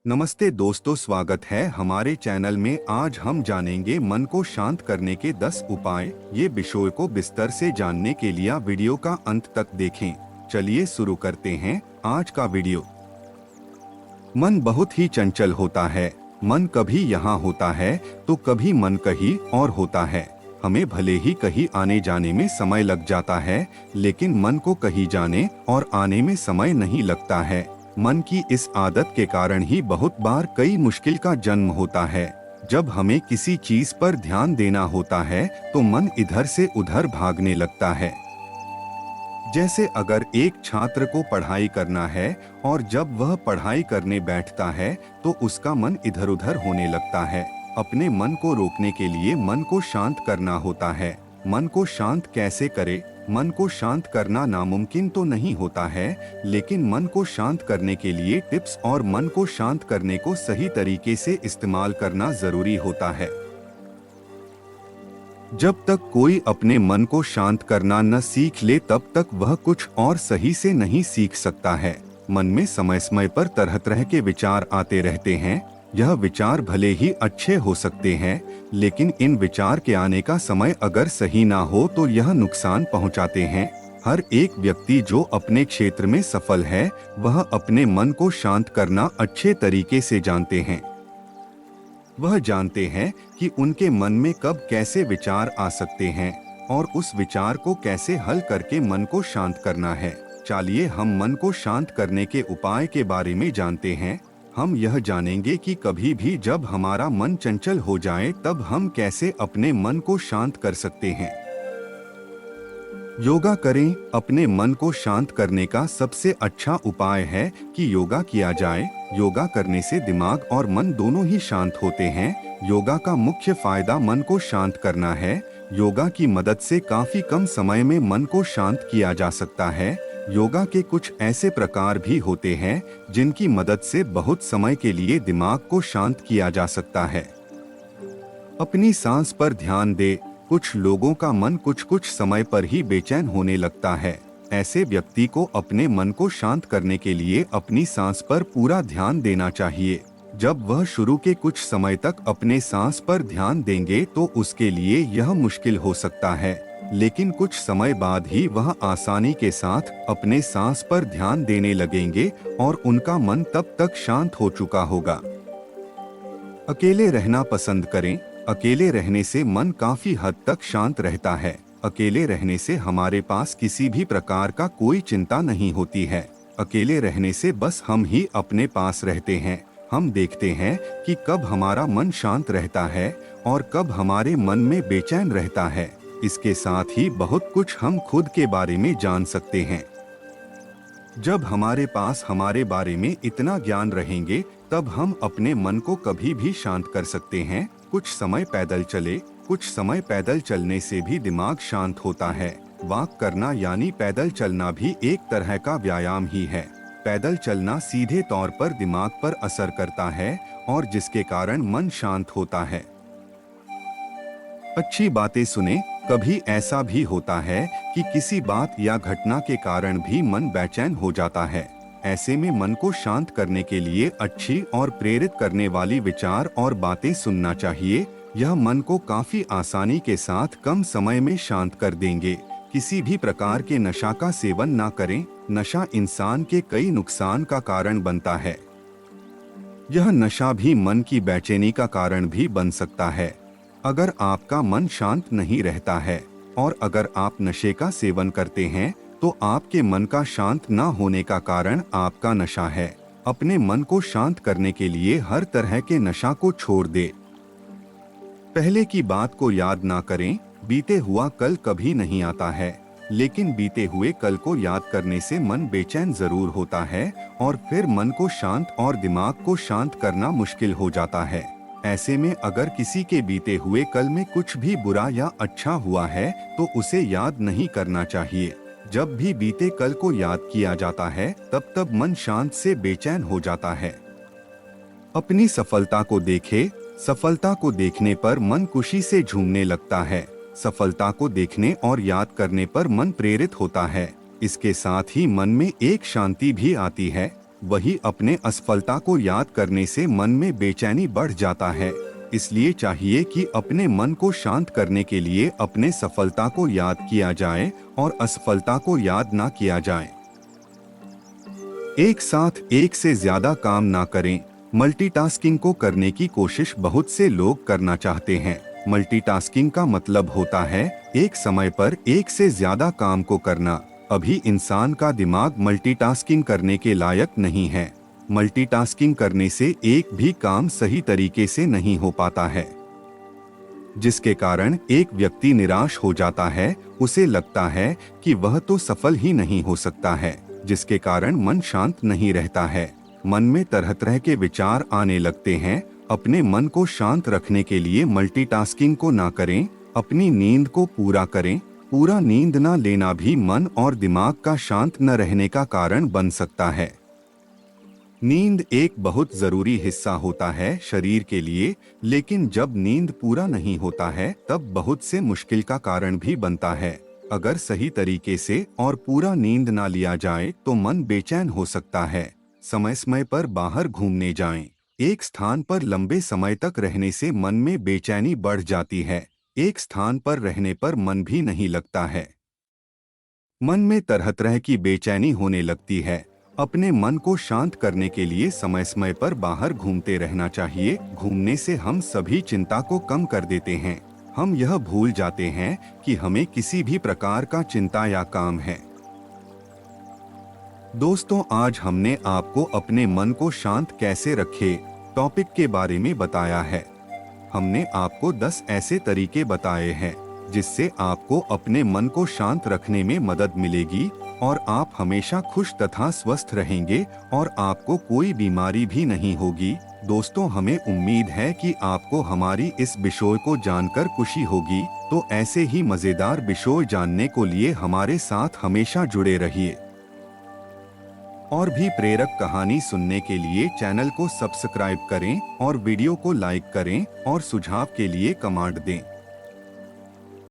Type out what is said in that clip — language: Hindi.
नमस्ते दोस्तों, स्वागत है हमारे चैनल में। आज हम जानेंगे मन को शांत करने के 10 उपाय। ये विषय को विस्तार से जानने के लिए वीडियो का अंत तक देखें। चलिए शुरू करते हैं आज का वीडियो। मन बहुत ही चंचल होता है। मन कभी यहाँ होता है तो कभी मन कहीं और होता है। हमें भले ही कहीं आने जाने में समय लग जाता है, लेकिन मन को कहीं जाने और आने में समय नहीं लगता है। मन की इस आदत के कारण ही बहुत बार कई मुश्किल का जन्म होता है। जब हमें किसी चीज पर ध्यान देना होता है तो मन इधर से उधर भागने लगता है। जैसे अगर एक छात्र को पढ़ाई करना है और जब वह पढ़ाई करने बैठता है तो उसका मन इधर उधर होने लगता है। अपने मन को रोकने के लिए मन को शांत करना होता है। मन को शांत कैसे करें? मन को शांत करना नामुमकिन तो नहीं होता है, लेकिन मन को शांत करने के लिए टिप्स और मन को शांत करने को सही तरीके से इस्तेमाल करना जरूरी होता है। जब तक कोई अपने मन को शांत करना न सीख ले तब तक वह कुछ और सही से नहीं सीख सकता है। मन में समय समय पर तरह तरह के विचार आते रहते हैं। यह विचार भले ही अच्छे हो सकते हैं, लेकिन इन विचार के आने का समय अगर सही ना हो तो यह नुकसान पहुंचाते हैं। हर एक व्यक्ति जो अपने क्षेत्र में सफल है, वह अपने मन को शांत करना अच्छे तरीके से जानते हैं। वह जानते हैं कि उनके मन में कब कैसे विचार आ सकते हैं और उस विचार को कैसे हल करके मन को शांत करना है। चलिए हम मन को शांत करने के उपाय के बारे में जानते हैं। हम यह जानेंगे कि कभी भी जब हमारा मन चंचल हो जाए तब हम कैसे अपने मन को शांत कर सकते हैं। योगा करें। अपने मन को शांत करने का सबसे अच्छा उपाय है कि योगा किया जाए। योगा करने से दिमाग और मन दोनों ही शांत होते हैं। योगा का मुख्य फायदा मन को शांत करना है। योगा की मदद से काफी कम समय में मन को शांत किया जा सकता है। योगा के कुछ ऐसे प्रकार भी होते हैं जिनकी मदद से बहुत समय के लिए दिमाग को शांत किया जा सकता है। अपनी सांस पर ध्यान दे। कुछ लोगों का मन कुछ कुछ समय पर ही बेचैन होने लगता है। ऐसे व्यक्ति को अपने मन को शांत करने के लिए अपनी सांस पर पूरा ध्यान देना चाहिए। जब वह शुरू के कुछ समय तक अपने सांस पर ध्यान देंगे तो उसके लिए यह मुश्किल हो सकता है, लेकिन कुछ समय बाद ही वह आसानी के साथ अपने सांस पर ध्यान देने लगेंगे और उनका मन तब तक शांत हो चुका होगा। अकेले रहना पसंद करें। अकेले रहने से मन काफी हद तक शांत रहता है। अकेले रहने से हमारे पास किसी भी प्रकार का कोई चिंता नहीं होती है। अकेले रहने से बस हम ही अपने पास रहते हैं। हम देखते हैं कि कब हमारा मन शांत रहता है और कब हमारे मन में बेचैन रहता है। इसके साथ ही बहुत कुछ हम खुद के बारे में जान सकते हैं। जब हमारे पास हमारे बारे में इतना ज्ञान रहेंगे तब हम अपने मन को कभी भी शांत कर सकते हैं। कुछ समय पैदल चले। कुछ समय पैदल चलने से भी दिमाग शांत होता है। वॉक करना यानी पैदल चलना भी एक तरह का व्यायाम ही है। पैदल चलना सीधे तौर पर दिमाग पर असर करता है और जिसके कारण मन शांत होता है। अच्छी बातें सुने। कभी ऐसा भी होता है कि किसी बात या घटना के कारण भी मन बेचैन हो जाता है। ऐसे में मन को शांत करने के लिए अच्छी और प्रेरित करने वाली विचार और बातें सुनना चाहिए। यह मन को काफी आसानी के साथ कम समय में शांत कर देंगे। किसी भी प्रकार के नशा का सेवन ना करें। नशा इंसान के कई नुकसान का कारण बनता है। यह नशा भी मन की बेचैनी का कारण भी बन सकता है। अगर आपका मन शांत नहीं रहता है और अगर आप नशे का सेवन करते हैं तो आपके मन का शांत न होने का कारण आपका नशा है। अपने मन को शांत करने के लिए हर तरह के नशा को छोड़ दे। पहले की बात को याद ना करें। बीते हुआ कल कभी नहीं आता है, लेकिन बीते हुए कल को याद करने से मन बेचैन जरूर होता है और फिर मन को शांत और दिमाग को शांत करना मुश्किल हो जाता है। ऐसे में अगर किसी के बीते हुए कल में कुछ भी बुरा या अच्छा हुआ है तो उसे याद नहीं करना चाहिए। जब भी बीते कल को याद किया जाता है तब मन शांत से बेचैन हो जाता है। अपनी सफलता को देखे। सफलता को देखने पर मन खुशी से झूमने लगता है। सफलता को देखने और याद करने पर मन प्रेरित होता है। इसके साथ ही मन में एक शांति भी आती है। वही अपने असफलता को याद करने से मन में बेचैनी बढ़ जाता है। इसलिए चाहिए कि अपने मन को शांत करने के लिए अपने सफलता को याद किया जाए और असफलता को याद ना किया जाए। एक साथ एक से ज्यादा काम ना करें। मल्टीटास्किंग को करने की कोशिश बहुत से लोग करना चाहते हैं। मल्टीटास्किंग का मतलब होता है एक समय पर एक से ज्यादा काम को करना। अभी इंसान का दिमाग मल्टीटास्किंग करने के लायक नहीं है। मल्टीटास्किंग करने से एक भी काम सही तरीके से नहीं हो पाता है, जिसके कारण एक व्यक्ति निराश हो जाता है। उसे लगता है कि वह तो सफल ही नहीं हो सकता है, जिसके कारण मन शांत नहीं रहता है। मन में तरह तरह के विचार आने लगते हैं। अपने मन को शांत रखने के लिए मल्टीटास्किंग को ना करें, अपनी नींद को पूरा करें। पूरा नींद ना लेना भी मन और दिमाग का शांत न रहने का कारण बन सकता है। नींद एक बहुत जरूरी हिस्सा होता है शरीर के लिए, लेकिन जब नींद पूरा नहीं होता है तब बहुत से मुश्किल का कारण भी बनता है। अगर सही तरीके से और पूरा नींद ना लिया जाए तो मन बेचैन हो सकता है। समय समय पर बाहर घूमने जाएं। एक स्थान पर लंबे समय तक रहने से मन में बेचैनी बढ़ जाती है। एक स्थान पर रहने पर मन भी नहीं लगता है। मन में तरह तरह की बेचैनी होने लगती है। अपने मन को शांत करने के लिए समय समय पर बाहर घूमते रहना चाहिए। घूमने से हम सभी चिंता को कम कर देते हैं। हम यह भूल जाते हैं कि हमें किसी भी प्रकार का चिंता या काम है। दोस्तों, आज हमने आपको अपने मन को शांत कैसे रखे टॉपिक के बारे में बताया है। हमने आपको 10 ऐसे तरीके बताए हैं जिससे आपको अपने मन को शांत रखने में मदद मिलेगी और आप हमेशा खुश तथा स्वस्थ रहेंगे और आपको कोई बीमारी भी नहीं होगी। दोस्तों, हमें उम्मीद है कि आपको हमारी इस विषय को जानकर खुशी होगी। तो ऐसे ही मजेदार विषय जानने को लिए हमारे साथ हमेशा जुड़े रहिए। और भी प्रेरक कहानी सुनने के लिए चैनल को सब्सक्राइब करें और वीडियो को लाइक करें और सुझाव के लिए कमेंट दें।